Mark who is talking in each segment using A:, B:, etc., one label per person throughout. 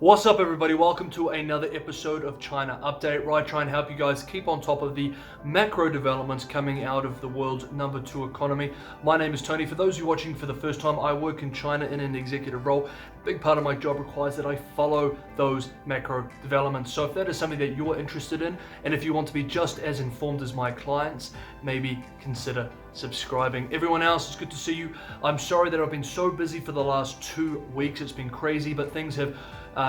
A: What's up, everybody? Welcome to another episode of China Update, where I try and help you guys keep on top of the macro developments coming out of the world's #2 economy. My name is Tony. For those of you watching for the first time, I work in China in an executive role. A big part of my job requires that I follow those macro developments. So if that is something that you're interested in, and if you want to be just as informed as my clients, maybe consider subscribing. Everyone else, it's good to see you. I'm sorry that I've been so busy for the last 2 weeks. It's been crazy, but things have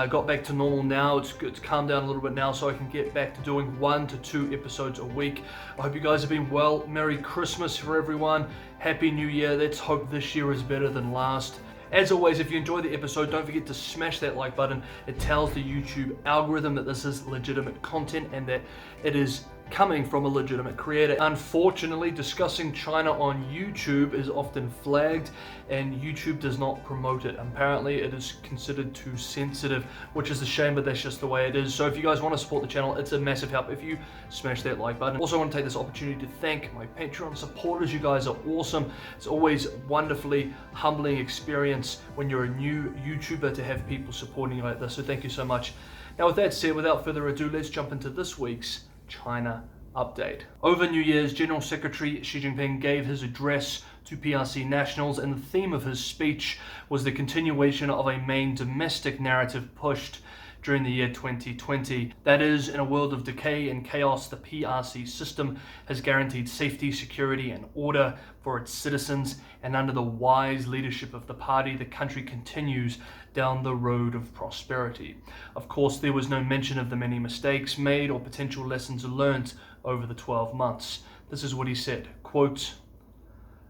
A: got back to normal now. It's calmed down a little bit now, so I can get back to doing 1 to 2 episodes a week. I hope you guys have been well. Merry Christmas for everyone. Happy New Year. Let's hope this year is better than last. As always, if you enjoyed the episode, don't forget to smash that like button. It tells the YouTube algorithm that this is legitimate content and that it is coming from a legitimate creator. Unfortunately, discussing China on YouTube is often flagged and YouTube does not promote it. Apparently, it is considered too sensitive, which is a shame, but that's just the way it is. So if you guys want to support the channel, it's a massive help if you smash that like button. Also, I want to take this opportunity to thank my Patreon supporters. You guys are awesome. It's always wonderfully humbling experience when you're a new YouTuber to have people supporting you like this. So thank you so much. Now, with that said, without further ado, let's jump into this week's China Update. Over New Year's, General Secretary Xi Jinping gave his address to PRC nationals, and the theme of his speech was the continuation of a main domestic narrative pushed during the year 2020. That is, in a world of decay and chaos, the PRC system has guaranteed safety, security, and order for its citizens, and under the wise leadership of the party, the country continues down the road of prosperity. Of course, there was no mention of the many mistakes made or potential lessons learned over the 12 months. This is what he said, quote,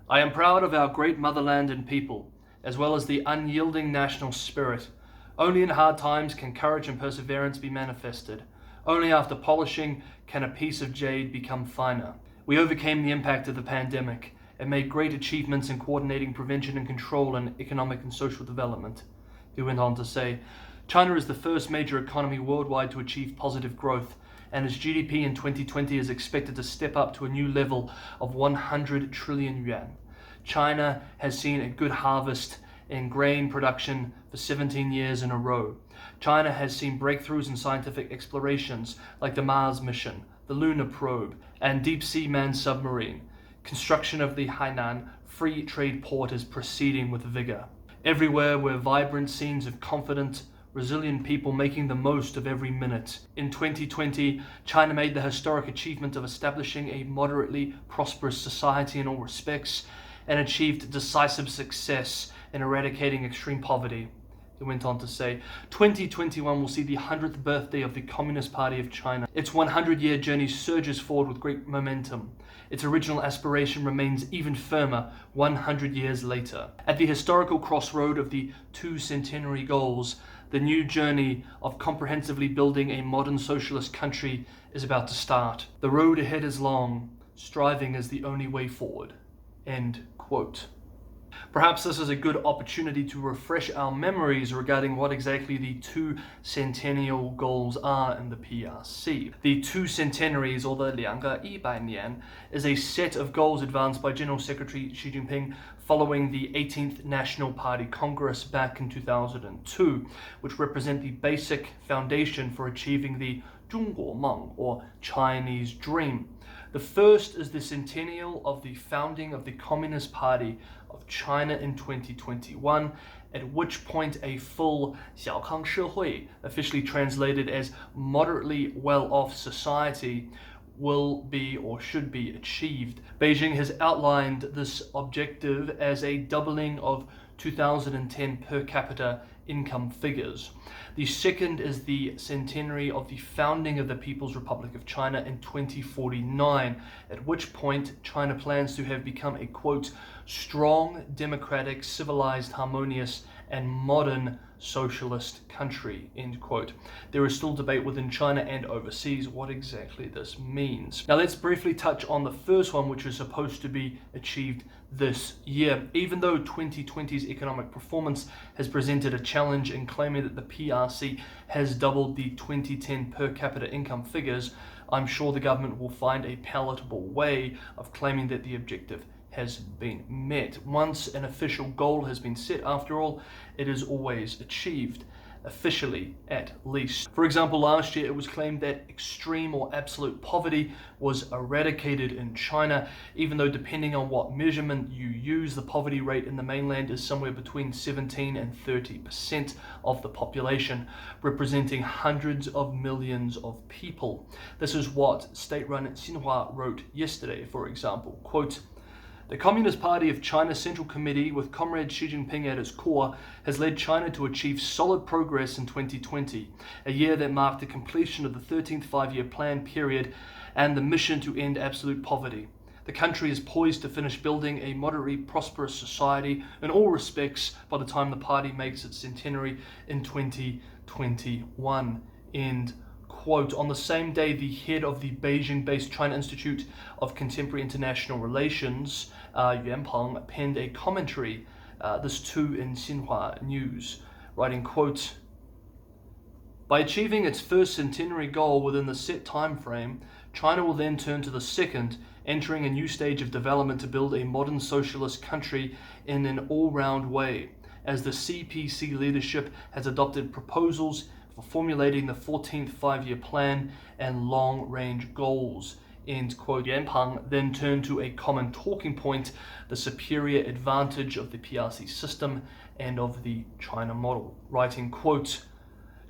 A: "I am proud of our great motherland and people, as well as the unyielding national spirit. Only in hard times can courage and perseverance be manifested. Only after polishing can a piece of jade become finer. We overcame the impact of the pandemic and made great achievements in coordinating prevention and control and economic and social development." He went on to say, "China is the first major economy worldwide to achieve positive growth, and its GDP in 2020 is expected to step up to a new level of 100 trillion yuan. China has seen a good harvest in grain production for 17 years in a row. China has seen breakthroughs in scientific explorations like the Mars mission, the lunar probe, and deep sea manned submarine. Construction of the Hainan free trade port is proceeding with vigor. Everywhere were vibrant scenes of confident, resilient people making the most of every minute. In 2020, China made the historic achievement of establishing a moderately prosperous society in all respects and achieved decisive success in eradicating extreme poverty." He went on to say, 2021 will see the 100th birthday of the Communist Party of China. Its 100-year journey surges forward with great momentum. Its original aspiration remains even firmer 100 years later. At the historical crossroad of the 2 centenary goals, the new journey of comprehensively building a modern socialist country is about to start. The road ahead is long. Striving is the only way forward. End quote. Perhaps this is a good opportunity to refresh our memories regarding what exactly the 2 centennial goals are in the PRC. The 2 centenaries, or the 200年, is a set of goals advanced by General Secretary Xi Jinping following the 18th National Party Congress back in 2002, which represent the basic foundation for achieving the 中国梦, or Chinese dream. The first is the centennial of the founding of the Communist Party of China in 2021, at which point a full 小康社会, officially translated as moderately well-off society, will be or should be achieved. Beijing has outlined this objective as a doubling of 2010 per capita income figures. The second is the centenary of the founding of the People's Republic of China in 2049, at which point China plans to have become a, quote, strong, democratic, civilized, harmonious, and modern socialist country, end quote. There is still debate within China and overseas what exactly this means. Now let's briefly touch on the first one, which is supposed to be achieved this year. Even though 2020's economic performance has presented a challenge in claiming that the PRC has doubled the 2010 per capita income figures, I'm sure the government will find a palatable way of claiming that the objective has been met. Once an official goal has been set, after all, it is always achieved. officially at least. For example, last year it was claimed that extreme or absolute poverty was eradicated in China, even though depending on what measurement you use, the poverty rate in the mainland is somewhere between 17 and 30% of the population, representing hundreds of millions of people. This is what state-run Xinhua wrote yesterday, for example. Quote, "The Communist Party of China's Central Committee, with Comrade Xi Jinping at its core, has led China to achieve solid progress in 2020, a year that marked the completion of the 13th five-year plan period and the mission to end absolute poverty. The country is poised to finish building a moderately prosperous society in all respects by the time the party makes its centenary in 2021. End quote. On the same day, the head of the Beijing-based China Institute of Contemporary International Relations, Yuan Peng, penned a commentary, this too in Xinhua News, writing, quote, "By achieving its first centenary goal within the set time frame, China will then turn to the second, entering a new stage of development to build a modern socialist country in an all-round way, as the CPC leadership has adopted proposals for formulating the 14th five-year plan and long-range goals." End quote. Yuan Peng then turned to a common talking point, the superior advantage of the PRC system and of the China model, writing, quote,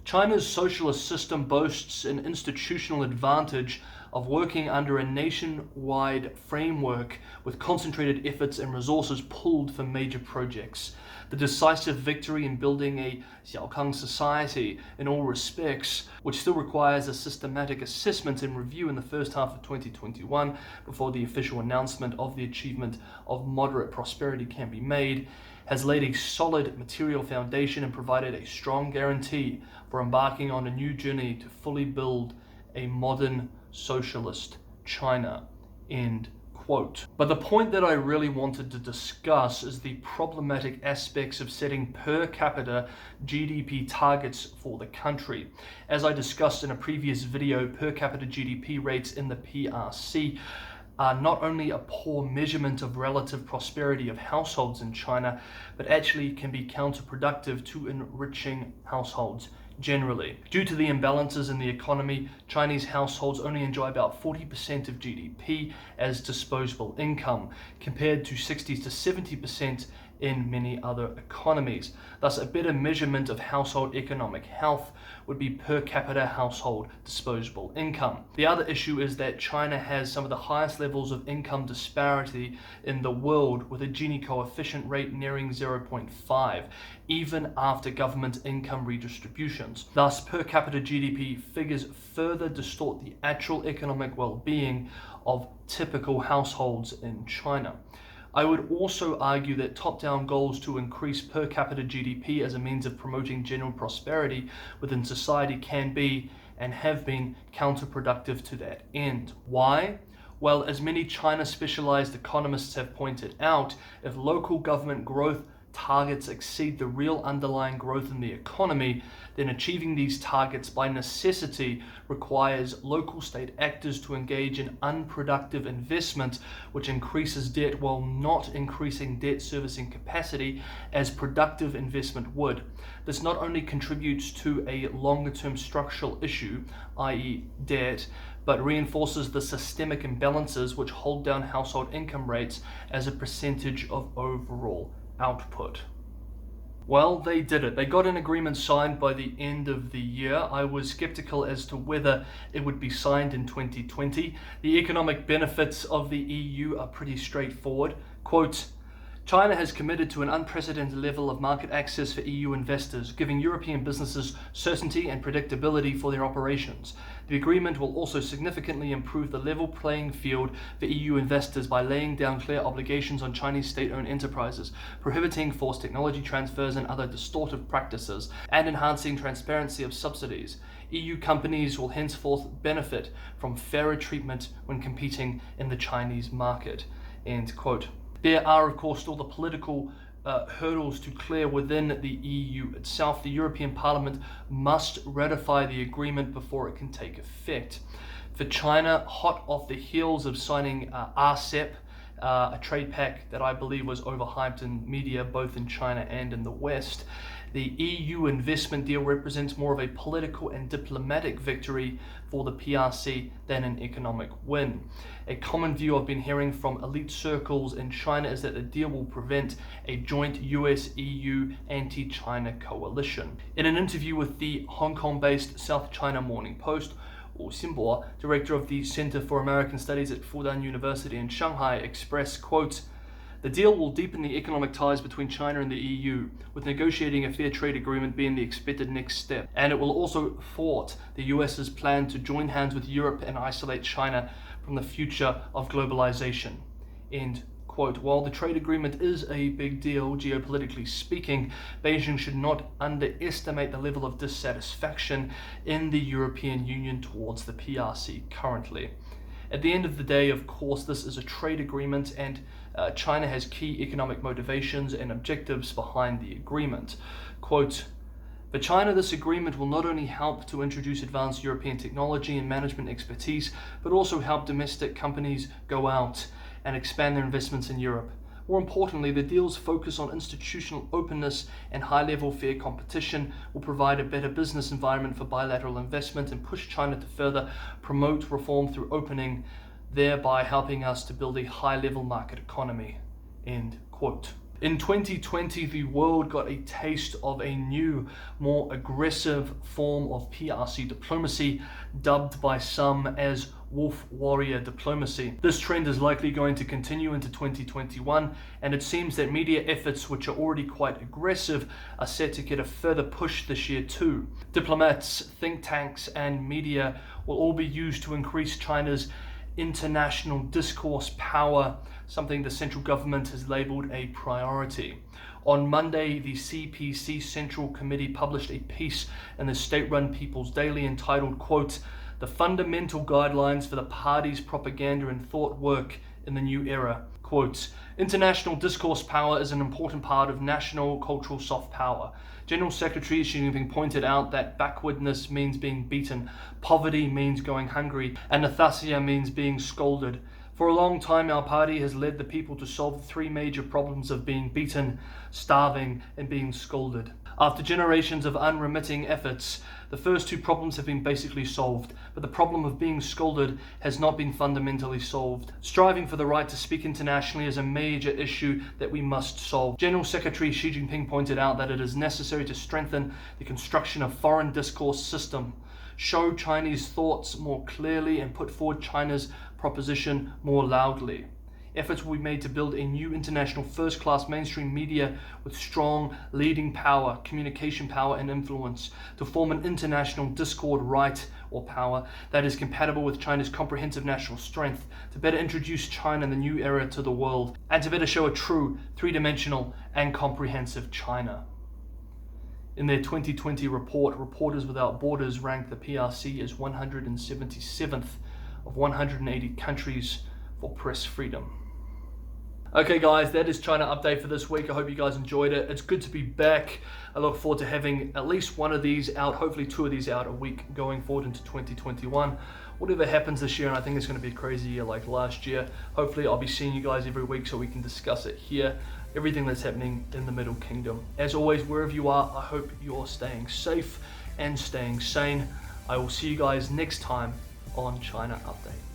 A: "China's socialist system boasts an institutional advantage of working under a nationwide framework with concentrated efforts and resources pooled for major projects. The decisive victory in building a Xiaokang society in all respects, which still requires a systematic assessment and review in the first half of 2021 before the official announcement of the achievement of moderate prosperity can be made, has laid a solid material foundation and provided a strong guarantee for embarking on a new journey to fully build a modern socialist China." End quote. But the point that I really wanted to discuss is the problematic aspects of setting per capita GDP targets for the country. As I discussed in a previous video, per capita GDP rates in the PRC are not only a poor measurement of relative prosperity of households in China, but actually can be counterproductive to enriching households generally. Due to the imbalances in the economy, Chinese households only enjoy about 40% of GDP as disposable income, compared to 60 to 70% in many other economies. Thus, a better measurement of household economic health would be per capita household disposable income. The other issue is that China has some of the highest levels of income disparity in the world, with a Gini coefficient rate nearing 0.5, even after government income redistributions. Thus, per capita GDP figures further distort the actual economic well-being of typical households in China. I would also argue that top-down goals to increase per capita GDP as a means of promoting general prosperity within society can be and have been counterproductive to that end. Why? Well, as many China-specialized economists have pointed out, if local government growth targets exceed the real underlying growth in the economy, then achieving these targets by necessity requires local state actors to engage in unproductive investment, which increases debt while not increasing debt servicing capacity as productive investment would. This not only contributes to a longer-term structural issue, i.e. debt, but reinforces the systemic imbalances which hold down household income rates as a percentage of overall output. Well, they did it. They got an agreement signed by the end of the year. I was skeptical as to whether it would be signed in 2020. The economic benefits of the EU are pretty straightforward. Quote, "China has committed to an unprecedented level of market access for EU investors, giving European businesses certainty and predictability for their operations. The agreement will also significantly improve the level playing field for EU investors by laying down clear obligations on Chinese state-owned enterprises, prohibiting forced technology transfers and other distortive practices, and enhancing transparency of subsidies. EU companies will henceforth benefit from fairer treatment when competing in the Chinese market." End quote. There are, of course, still the political hurdles to clear within the EU itself. The European Parliament must ratify the agreement before it can take effect. For China, hot off the heels of signing RCEP, a trade pact that I believe was overhyped in media both in China and in the West, The EU investment deal represents more of a political and diplomatic victory for the PRC than an economic win. A common view I've been hearing from elite circles in China is that the deal will prevent a joint US-EU anti-China coalition. In an interview with the Hong Kong-based South China Morning Post, Wu Xinbo, director of the Center for American Studies at Fudan University in Shanghai, expressed, quote, "The deal will deepen the economic ties between China and the EU, with negotiating a fair trade agreement being the expected next step. And it will also thwart the US's plan to join hands with Europe and isolate China from the future of globalization." End quote. While the trade agreement is a big deal, geopolitically speaking, Beijing should not underestimate the level of dissatisfaction in the European Union towards the PRC currently. At the end of the day, of course, this is a trade agreement, and China has key economic motivations and objectives behind the agreement. Quote, "For China, this agreement will not only help to introduce advanced European technology and management expertise, but also help domestic companies go out and expand their investments in Europe. More importantly, the deal's focus on institutional openness and high-level fair competition will provide a better business environment for bilateral investment and push China to further promote reform through opening, thereby helping us to build a high-level market economy." End quote. In 2020, the world got a taste of a new, more aggressive form of PRC diplomacy, dubbed by some as wolf warrior diplomacy. This trend is likely going to continue into 2021, and it seems that media efforts, which are already quite aggressive, are set to get a further push this year too. Diplomats, think tanks, and media will all be used to increase China's international discourse power, something the central government has labeled a priority. On Monday, the CPC Central Committee published a piece in the state-run People's Daily entitled, quote, "The Fundamental Guidelines for the Party's Propaganda and Thought Work in the New Era." Quote, "International discourse power is an important part of national cultural soft power. General Secretary Xi Jinping pointed out that backwardness means being beaten, poverty means going hungry, and athasya means being scolded. For a long time, our party has led the people to solve the three major problems of being beaten, starving, and being scolded. After generations of unremitting efforts, the first two problems have been basically solved, but the problem of being scolded has not been fundamentally solved. Striving for the right to speak internationally is a major issue that we must solve. General Secretary Xi Jinping pointed out that it is necessary to strengthen the construction of foreign discourse system, show Chinese thoughts more clearly, and put forward China's proposition more loudly. Efforts will be made to build a new international first-class mainstream media with strong leading power, communication power, and influence, to form an international discord right or power that is compatible with China's comprehensive national strength, to better introduce China in the new era to the world, and to better show a true, three-dimensional, and comprehensive China." In their 2020 report, Reporters Without Borders ranked the PRC as 177th of 180 countries for press freedom. Okay guys, that is China Update for this week. I hope you guys enjoyed it. It's good to be back. I look forward to having at least one of these out, hopefully two of these out a week going forward into 2021. Whatever happens this year, and I think it's going to be a crazy year like last year, hopefully I'll be seeing you guys every week so we can discuss it here, everything that's happening in the Middle Kingdom. As always, wherever you are, I hope you're staying safe and staying sane. I will see you guys next time on China Update.